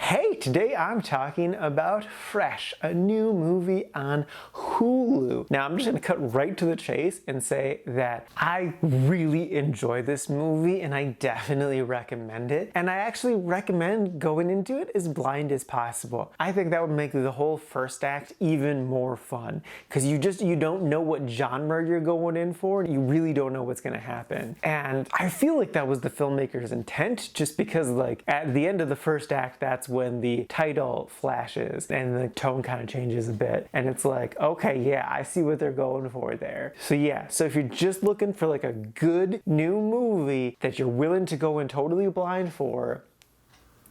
Hey, today I'm talking about Fresh, a new movie on Hulu. Now, I'm just gonna cut right to the chase and say that I really enjoy this movie and I definitely recommend it. And I actually recommend going into it as blind as possible. I think that would make the whole first act even more fun because you don't know what genre you're going in for. You really don't know what's gonna happen. And I feel like that was the filmmaker's intent, just because like at the end of the first act, that's when the title flashes and the tone kind of changes a bit. And it's like, okay, yeah, I see what they're going for there. So yeah, so if you're just looking for like a good new movie that you're willing to go in totally blind for,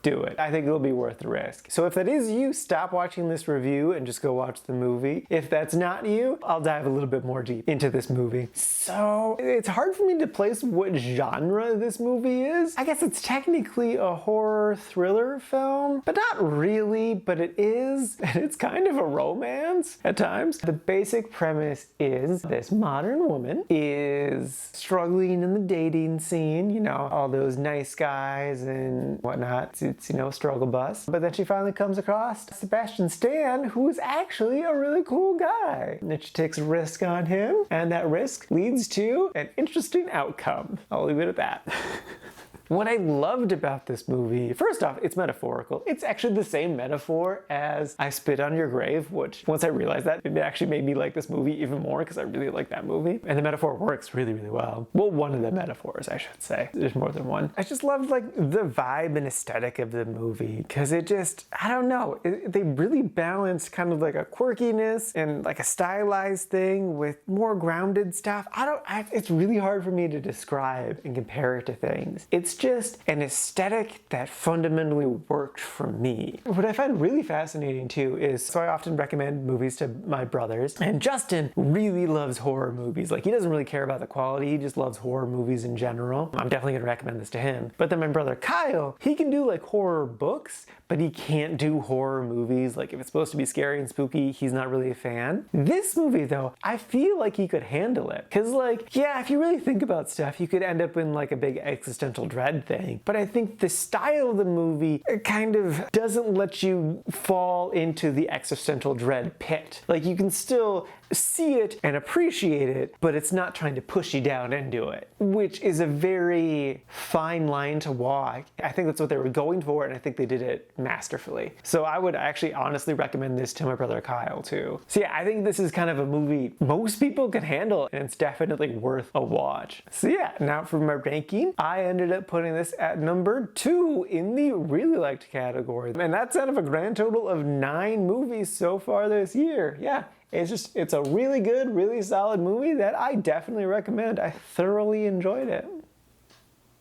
do it. I think it'll be worth the risk. So if that is you, stop watching this review and just go watch the movie. If that's not you, I'll dive a little bit more deep into this movie. So it's hard for me to place what genre this movie is. I guess it's technically a horror thriller film, but not really, but it is. And it's kind of a romance at times. The basic premise is this modern woman is struggling in the dating scene, you know, all those nice guys and whatnot. It's, you know, struggle bus. But then she finally comes across Sebastian Stan, who is actually a really cool guy. And then she takes a risk on him, and that risk leads to an interesting outcome. I'll leave it at that. What I loved about this movie, first off, it's metaphorical. It's actually the same metaphor as I Spit on Your Grave, which once I realized that, it actually made me like this movie even more because I really like that movie. And the metaphor works really, really well. Well, one of the metaphors, I should say. There's more than one. I just loved like the vibe and aesthetic of the movie because it just, I don't know, they really balanced kind of like a quirkiness and like a stylized thing with more grounded stuff. It's really hard for me to describe and compare it to things. It's just an aesthetic that fundamentally worked for me. What I find really fascinating too is, so I often recommend movies to my brothers, and Justin really loves horror movies. Like, he doesn't really care about the quality, he just loves horror movies in general. I'm definitely gonna recommend this to him. But then my brother Kyle, he can do like horror books, but he can't do horror movies. Like, if it's supposed to be scary and spooky, he's not really a fan. This movie though, I feel like he could handle it. Cause like, yeah, if you really think about stuff, you could end up in like a big existential dread thing. But I think the style of the movie kind of doesn't let you fall into the existential dread pit. Like, you can still see it and appreciate it, but it's not trying to push you down into it, which is a very fine line to walk. I think that's what they were going for, and I think they did it masterfully. So I would actually honestly recommend this to my brother Kyle too. So yeah, I think this is kind of a movie most people can handle, and it's definitely worth a watch. So yeah, now for my ranking, I ended up putting this at number 2 in the really liked category. And that's out of a grand total of 9 movies so far this year. Yeah. It's a really good, really solid movie that I definitely recommend. I thoroughly enjoyed it.